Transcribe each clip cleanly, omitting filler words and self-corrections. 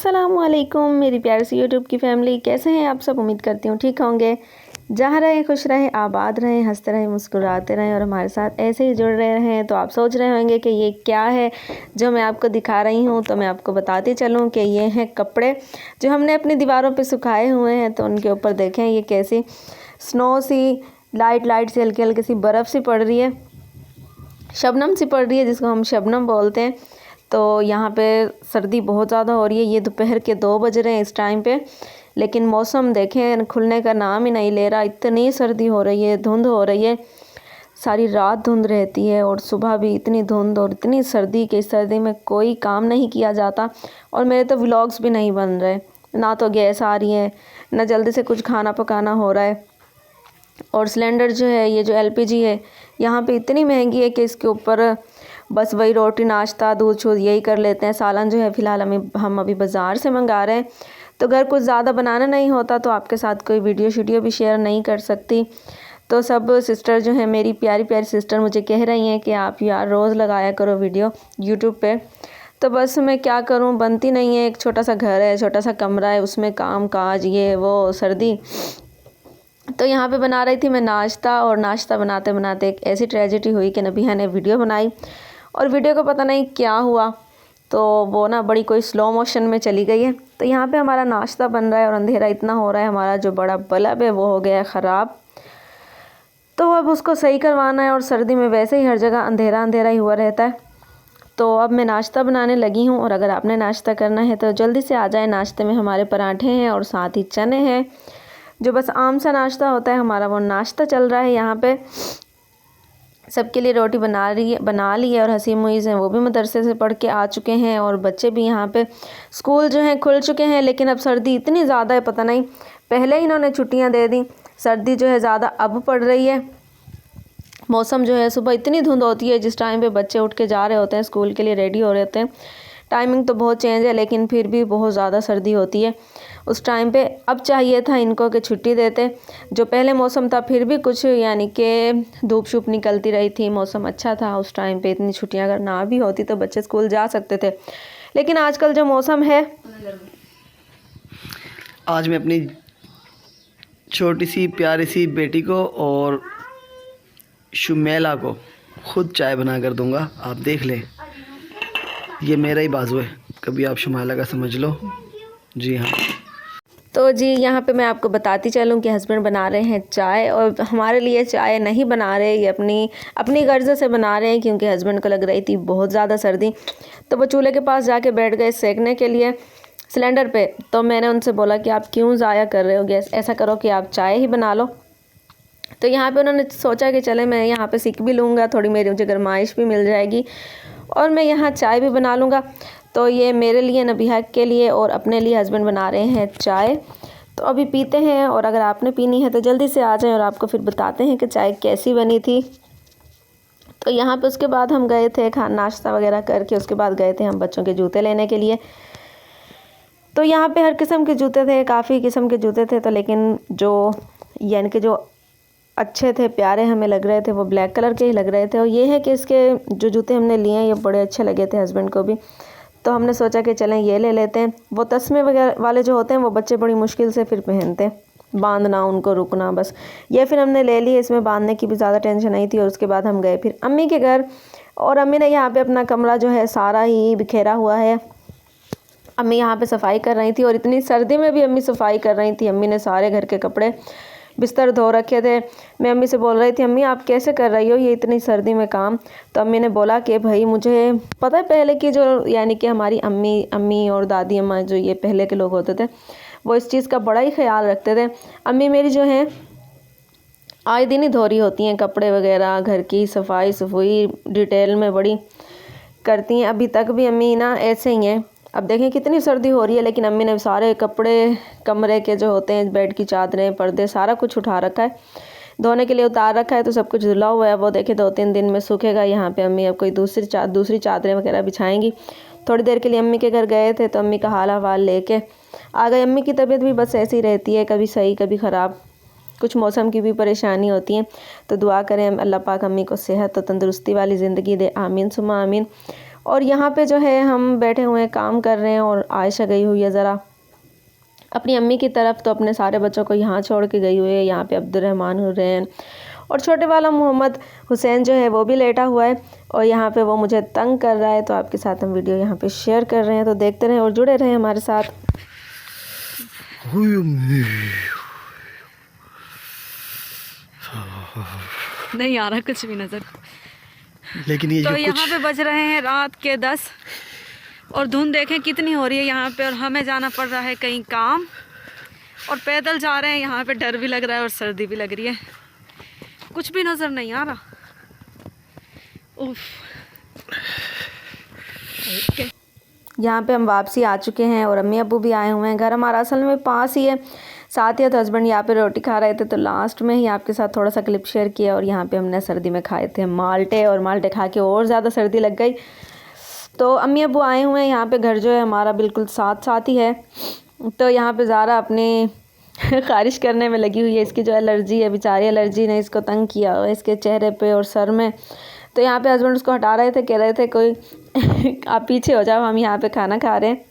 अस्सलामुअलैकुम मेरी प्यारी सी यूट्यूब की फैमिली, कैसे हैं आप सब। उम्मीद करती हूँ ठीक होंगे। जहाँ रहें खुश रहें, आबाद रहें, हंसते रहें, मुस्कुराते रहें और हमारे साथ ऐसे ही जुड़ रहे रहें। तो आप सोच रहे होंगे कि ये क्या है जो मैं आपको दिखा रही हूँ। तो मैं आपको बताती चलूँ कि ये हैं कपड़े जो हमने अपनी दीवारों पर सुखाए हुए हैं। तो उनके ऊपर देखें ये कैसी स्नो सी लाइट लाइट सी हल्की हल्की सी बर्फ़ सी पड़ रही है, शबनम सी पड़ रही है जिसको हम शबनम बोलते हैं। तो यहाँ पे सर्दी बहुत ज़्यादा हो रही है। ये दोपहर के 2 बज रहे हैं इस टाइम पे, लेकिन मौसम देखें खुलने का नाम ही नहीं ले रहा। इतनी सर्दी हो रही है, धुंध हो रही है, सारी रात धुंध रहती है और सुबह भी इतनी धुंध और इतनी सर्दी कि इस सर्दी में कोई काम नहीं किया जाता। और मेरे तो व्लॉग्स भी नहीं बन रहे, ना तो गैस आ रही है, ना जल्दी से कुछ खाना पकाना हो रहा है। और सिलेंडर जो है, ये जो एलपीजी है यहाँ पे इतनी महंगी है कि इसके ऊपर बस वही रोटी नाश्ता दूध शूध यही कर लेते हैं। सालन जो है फ़िलहाल हम अभी बाज़ार से मंगा रहे हैं। तो अगर कुछ ज़्यादा बनाना नहीं होता तो आपके साथ कोई वीडियो भी शेयर नहीं कर सकती। तो सब सिस्टर जो है, मेरी प्यारी प्यारी सिस्टर मुझे कह रही हैं कि आप यार रोज़ लगाया करो वीडियो यूट्यूब पे। तो बस मैं क्या करूं, बनती नहीं है। एक छोटा सा घर है, छोटा सा कमरा है, उसमें काम काज ये वो सर्दी। तो यहाँ पे बना रही थी मैं नाश्ता, और नाश्ता बनाते बनाते एक ऐसी ट्रेजेडी हुई कि नबिहा ने वीडियो बनाई और वीडियो को पता नहीं क्या हुआ, तो वो ना बड़ी कोई स्लो मोशन में चली गई है। तो यहाँ पे हमारा नाश्ता बन रहा है और अंधेरा इतना हो रहा है, हमारा जो बड़ा बल्ब है वो हो गया है ख़राब। तो अब उसको सही करवाना है, और सर्दी में वैसे ही हर जगह अंधेरा अंधेरा ही हुआ रहता है। तो अब मैं नाश्ता बनाने लगी हूँ, और अगर आपने नाश्ता करना है तो जल्दी से आ जाए। नाश्ते में हमारे पराठे हैं और साथ ही चने हैं, जो बस आम सा नाश्ता होता है हमारा, वो नाश्ता चल रहा है यहाँ पे। सबके लिए रोटी बना ली है, और हसीम मुईज़ हैं वो भी मदरसे से पढ़ के आ चुके हैं, और बच्चे भी यहाँ पे स्कूल जो हैं खुल चुके हैं। लेकिन अब सर्दी इतनी ज़्यादा है, पता नहीं पहले ही इन्होंने छुट्टियाँ दे दी। सर्दी जो है ज़्यादा अब पड़ रही है। मौसम जो है, सुबह इतनी धुंध होती है जिस टाइम पे बच्चे उठ के जा रहे होते हैं स्कूल के लिए, रेडी हो रहे होते हैं। टाइमिंग तो बहुत चेंज है, लेकिन फिर भी बहुत ज़्यादा सर्दी होती है उस टाइम पे। अब चाहिए था इनको कि छुट्टी देते, जो पहले मौसम था फिर भी कुछ यानी कि धूप शूप निकलती रही थी, मौसम अच्छा था उस टाइम पे। इतनी छुट्टियां अगर ना भी होती तो बच्चे स्कूल जा सकते थे। लेकिन आजकल जो मौसम है, आज मैं अपनी छोटी सी प्यारी सी बेटी को और शुमेला को खुद चाय बना कर दूंगा। आप देख लें, ये मेरा ही बाजू है, कभी आप शुमेला का समझ लो। जी हाँ। तो जी यहाँ पे मैं आपको बताती चलूँ कि हस्बैंड बना रहे हैं चाय, और हमारे लिए चाय नहीं बना रहे, ये अपनी गर्ज से बना रहे हैं, क्योंकि हस्बैंड को लग रही थी बहुत ज़्यादा सर्दी। तो वो चूल्हे के पास जाके बैठ गए सेकने के लिए सिलेंडर पे। तो मैंने उनसे बोला कि आप क्यों ज़ाया कर रहे हो गैस, ऐसा करो कि आप चाय ही बना लो। तो यहाँ पे उन्होंने सोचा कि चले मैं यहाँ पे सीख भी लूँगा, थोड़ी मेरी मुझे गरमाइश भी मिल जाएगी, और मैं यहाँ चाय भी बना लूँगा। तो ये मेरे लिए, नबिहा के लिए और अपने लिए हस्बैंड बना रहे हैं चाय। तो अभी पीते हैं, और अगर आपने पीनी है तो जल्दी से आ जाएं, और आपको फिर बताते हैं कि चाय कैसी बनी थी। तो यहाँ पे उसके बाद हम गए थे नाश्ता वगैरह करके, उसके बाद गए थे हम बच्चों के जूते लेने के लिए। तो यहाँ पे हर किस्म के जूते थे, काफ़ी किस्म के जूते थे। तो लेकिन जो यानी कि जो अच्छे थे, प्यारे हमें लग रहे थे, वो ब्लैक कलर के ही लग रहे थे। और ये है कि इसके जो जूते हमने लिए हैं ये बड़े अच्छे लगे थे हस्बैंड को भी। तो हमने सोचा कि चलें ये ले लेते हैं। वो तस्मे वगैरह वाले जो होते हैं वो बच्चे बड़ी मुश्किल से फिर पहनते हैं, बांधना उनको, रुकना, बस ये फिर हमने ले लिए। इसमें बांधने की भी ज़्यादा टेंशन नहीं थी। और उसके बाद हम गए फिर अम्मी के घर, और अम्मी ने यहाँ पे अपना कमरा जो है सारा ही बिखेरा हुआ है। अम्मी यहाँ पे सफाई कर रही थी, और इतनी सर्दी में भी अम्मी सफाई कर रही थी। अम्मी ने सारे घर के कपड़े बिस्तर धो रखे थे। मैं अम्मी से बोल रही थी, अम्मी आप कैसे कर रही हो ये इतनी सर्दी में काम। तो अम्मी ने बोला कि भाई मुझे पता है पहले की जो यानी कि हमारी अम्मी और दादी अम्मा जो ये पहले के लोग होते थे, वो इस चीज़ का बड़ा ही ख्याल रखते थे। अम्मी मेरी जो है आए दिन ही धो रही होती हैं कपड़े वगैरह, घर की सफाई सफाई डिटेल में बड़ी करती हैं। अभी तक भी अम्मी ना ऐसे ही हैं। अब देखें कितनी सर्दी हो रही है, लेकिन अम्मी ने सारे कपड़े, कमरे के जो होते हैं, बेड की चादरें, पर्दे, सारा कुछ उठा रखा है, धोने के लिए उतार रखा है। तो सब कुछ धुला हुआ है, वो देखे 2-3 दिन में सूखेगा। यहाँ पे अम्मी अब कोई दूसरी चादरें वगैरह बिछाएंगी। थोड़ी देर के लिए अम्मी के घर गए थे, तो अम्मी का हाल हवाल लेके आ गए। अम्मी की तबीयत भी बस ऐसी रहती है, कभी सही कभी ख़राब, कुछ मौसम की भी परेशानी होती है। तो दुआ करें अल्लाह पाक अम्मी को सेहत और तंदुरुस्ती वाली ज़िंदगी दे, आमीन सुमा आमीन। और यहाँ पे जो है हम बैठे हुए हैं, काम कर रहे हैं, और आयशा गई हुई है ज़रा अपनी अम्मी की तरफ, तो अपने सारे बच्चों को यहाँ छोड़ के गई हुई है। यहाँ पे अब्दुर्रहमान हुरैन और छोटे वाला मोहम्मद हुसैन जो है वो भी लेटा हुआ है, और यहाँ पे वो मुझे तंग कर रहा है। तो आपके साथ हम वीडियो यहाँ पे शेयर कर रहे हैं, तो देखते रहें और जुड़े रहें हमारे साथ। नहीं आ रहा कुछ भी नज़र। लेकिन ये तो जो यहाँ पे बज रहे हैं रात के 10 और धुंध देखें कितनी हो रही है यहाँ पे, और हमें जाना पड़ रहा है कहीं काम, और पैदल जा रहे हैं। यहाँ पे डर भी लग रहा है और सर्दी भी लग रही है, कुछ भी नज़र नहीं आ रहा। उफ। यहाँ पे हम वापसी आ चुके हैं और अम्मी अब्बू भी आए हुए हैं। घर हमारा असल में पास ही है, साथ ही तो हस्बैंड यहाँ पे रोटी खा रहे थे, तो लास्ट में ही आपके साथ थोड़ा सा क्लिप शेयर किया। और यहाँ पे हमने सर्दी में खाए थे माल्टे, और माल्टे खा के और ज़्यादा सर्दी लग गई। तो अम्मी अब्बू आए हुए हैं यहाँ पे, घर जो है हमारा बिल्कुल साथ साथ ही है। तो यहाँ पे ज़ारा अपनी ख़ारिश करने में लगी हुई है, इसकी जो एलर्जी है, बेचारी एलर्जी ने इसको तंग किया हुआ है इसके चेहरे पे और सर में। तो यहाँ पे हस्बैंड उसको हटा रहे थे, कह रहे थे कोई आप पीछे हो जाओ, हम यहाँ पे खाना खा रहे हैं।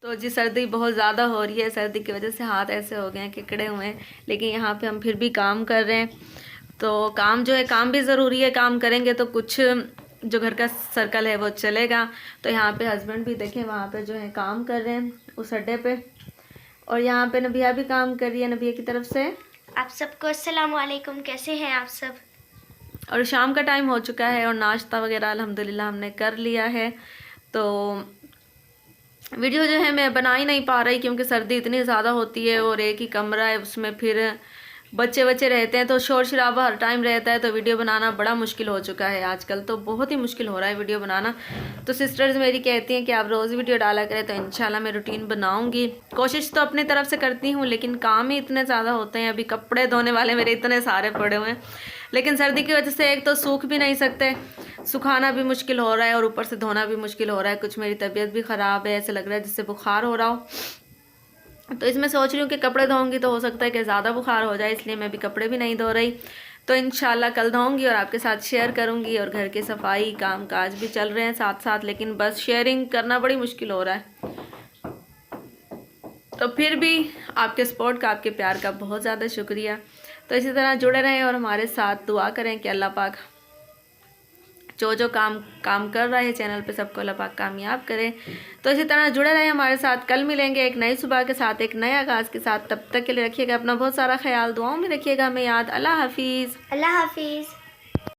तो जी सर्दी बहुत ज़्यादा हो रही है, सर्दी की वजह से हाथ ऐसे हो गए हैं, किकड़े हुए हैं, लेकिन यहाँ पे हम फिर भी काम कर रहे हैं। तो काम जो है, काम भी ज़रूरी है, काम करेंगे तो कुछ जो घर का सर्कल है वो चलेगा। तो यहाँ पे हस्बैंड भी देखें वहाँ पे जो है काम कर रहे हैं उस अड्डे पे, और यहाँ पे नबिया भी काम कर रही है। नबिया की तरफ से आप सबको अस्सलाम वालेकुम, कैसे हैं आप सब। और शाम का टाइम हो चुका है और नाश्ता वगैरह अल्हम्दुलिल्लाह हमने कर लिया है। तो वीडियो जो है मैं बना ही नहीं पा रही क्योंकि सर्दी इतनी ज़्यादा होती है और एक ही कमरा है, उसमें फिर बच्चे रहते हैं तो शोर शराबा हर टाइम रहता है, तो वीडियो बनाना बड़ा मुश्किल हो चुका है आजकल, तो बहुत ही मुश्किल हो रहा है वीडियो बनाना। तो सिस्टर्स मेरी कहती हैं कि आप रोज़ वीडियो डाला करें, तो इंशाल्लाह मैं रूटीन बनाऊंगी। कोशिश तो अपनी तरफ से करती हूँ, लेकिन काम ही इतने ज़्यादा होते हैं। अभी कपड़े धोने वाले मेरे इतने सारे पड़े हुए हैं, लेकिन सर्दी की वजह से एक तो सूख भी नहीं सकते, सुखाना भी मुश्किल हो रहा है और ऊपर से धोना भी मुश्किल हो रहा है। कुछ मेरी तबीयत भी ख़राब है, ऐसे लग रहा है जिससे बुखार हो रहा हो। तो इसमें सोच रही हूँ कि कपड़े धोऊंगी तो हो सकता है कि ज़्यादा बुखार हो जाए, इसलिए मैं भी कपड़े भी नहीं धो रही। तो इंशाल्लाह कल धोऊंगी और आपके साथ शेयर करूँगी। और घर की सफाई काम काज भी चल रहे हैं साथ साथ, लेकिन बस शेयरिंग करना बड़ी मुश्किल हो रहा है। तो फिर भी आपके सपोर्ट का, आपके प्यार का बहुत ज़्यादा शुक्रिया। तो इसी तरह जुड़े रहें और हमारे साथ दुआ करें कि अल्लाह पाक जो काम कर रहा है चैनल पे सबको अल्लाह पाक कामयाब करे। तो इसी तरह जुड़े रहें हमारे साथ। कल मिलेंगे एक नई सुबह के साथ, एक नए आगाज़ के साथ। तब तक के लिए रखिएगा अपना बहुत सारा ख्याल, दुआओं में रखिएगा हमें याद। अल्लाह हाफिज़। अल्लाह हाफिज़।